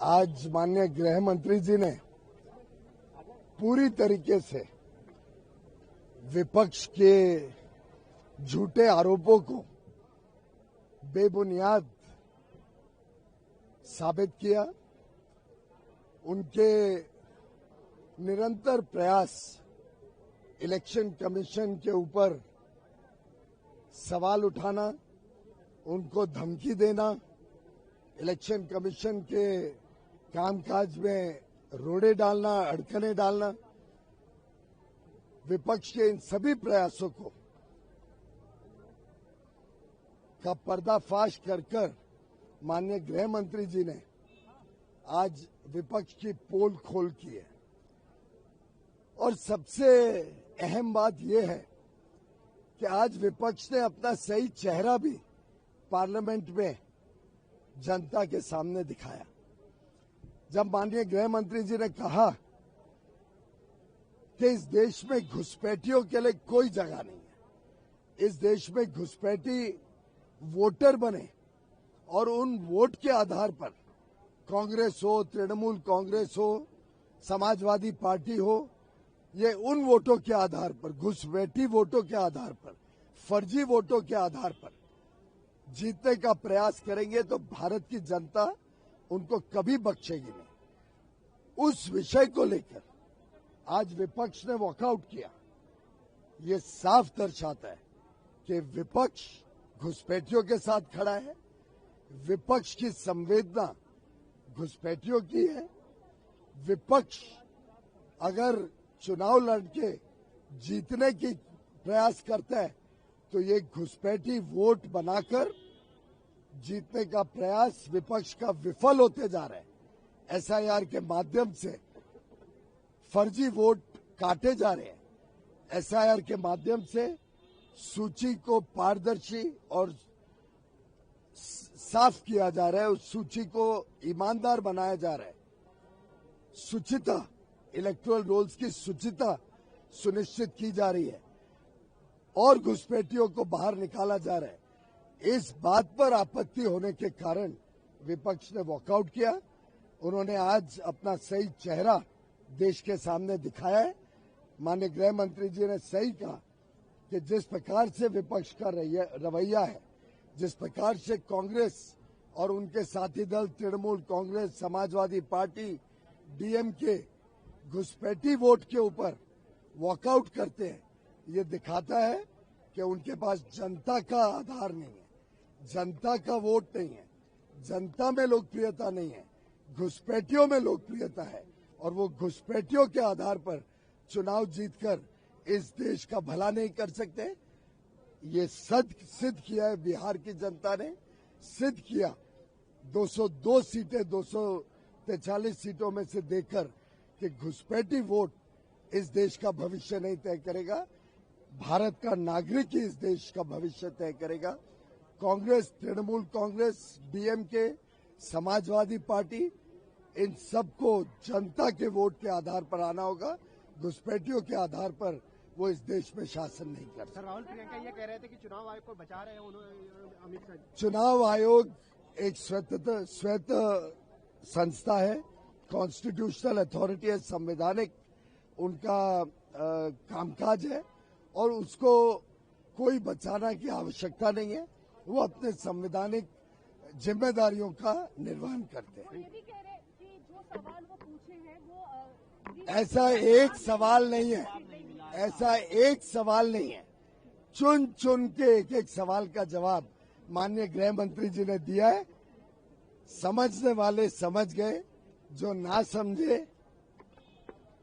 आज माननीय गृह मंत्री जी ने पूरी तरीके से विपक्ष के झूठे आरोपों को बेबुनियाद साबित किया। उनके निरंतर प्रयास इलेक्शन कमीशन के ऊपर सवाल उठाना, उनको धमकी देना, इलेक्शन कमीशन के कामकाज में रोड़े डालना, अड़कने डालना, विपक्ष के इन सभी प्रयासों को का पर्दाफाश कर माननीय गृह मंत्री जी ने आज विपक्ष की पोल खोल की है। और सबसे अहम बात यह है कि आज विपक्ष ने अपना सही चेहरा भी पार्लियामेंट में जनता के सामने दिखाया। जब माननीय गृह मंत्री जी ने कहा कि इस देश में घुसपैठियों के लिए कोई जगह नहीं है, इस देश में घुसपैठी वोटर बने और उन वोट के आधार पर कांग्रेस हो, तृणमूल कांग्रेस हो, समाजवादी पार्टी हो, ये उन वोटों के आधार पर, घुसपैठी वोटों के आधार पर, फर्जी वोटों के आधार पर जीतने का प्रयास करेंगे तो भारत की जनता उनको कभी बख्शेगी नहीं। उस विषय को लेकर आज विपक्ष ने वॉकआउट किया। ये साफ दर्शाता है कि विपक्ष घुसपैठियों के साथ खड़ा है, विपक्ष की संवेदना घुसपैठियों की है। विपक्ष अगर चुनाव लड़के जीतने की प्रयास करता है तो ये घुसपैठी वोट बनाकर जीतने का प्रयास विपक्ष का विफल होते जा रहा है। एसआईआर के माध्यम से फर्जी वोट काटे जा रहे हैं। एसआईआर के माध्यम से सूची को पारदर्शी और साफ किया जा रहा है, उस सूची को ईमानदार बनाया जा रहा है। शुचिता, इलेक्टोरल रोल्स की शुचिता सुनिश्चित की जा रही है और घुसपैठियों को बाहर निकाला जा रहा है। इस बात पर आपत्ति होने के कारण विपक्ष ने वॉकआउट किया। उन्होंने आज अपना सही चेहरा देश के सामने दिखाया है। माननीय गृह मंत्री जी ने सही कहा कि जिस प्रकार से विपक्ष का रवैया है, जिस प्रकार से कांग्रेस और उनके साथी दल तृणमूल कांग्रेस, समाजवादी पार्टी, डीएमके घुसपैठी वोट के ऊपर वॉकआउट करते हैं, ये दिखाता है कि उनके पास जनता का आधार नहीं है, जनता का वोट नहीं है, जनता में लोकप्रियता नहीं है, घुसपैठियों में लोकप्रियता है। और वो घुसपैठियों के आधार पर चुनाव जीतकर इस देश का भला नहीं कर सकते। ये सिद्ध किया है बिहार की जनता ने, सिद्ध किया 202 सीटें 243 सीटों में से देकर कि घुसपैठी वोट इस देश का भविष्य नहीं तय करेगा, भारत का नागरिक ही इस देश का भविष्य तय करेगा। कांग्रेस, तृणमूल कांग्रेस, डीएमके, समाजवादी पार्टी, इन सबको जनता के वोट के आधार पर आना होगा। घुसपैठियों के आधार पर वो इस देश में शासन नहीं कर सकते। राहुल प्रियंका ये कह रहे थे कि चुनाव आयोग को बचा रहे हैं अमित शाह। चुनाव आयोग एक स्वायत्त संस्था है, कॉन्स्टिट्यूशनल अथॉरिटी है, संवैधानिक उनका कामकाज है और उसको कोई बचाना की आवश्यकता नहीं है। वो अपने संवैधानिक जिम्मेदारियों का निर्वहन करते हैं। ये भी कह रहे कि जो सवाल वो पूछे हैं वो ऐसा एक सवाल नहीं है, ऐसा एक सवाल नहीं है। चुन चुन के एक एक सवाल का जवाब माननीय गृह मंत्री जी ने दिया है। समझने वाले समझ गए, जो ना समझे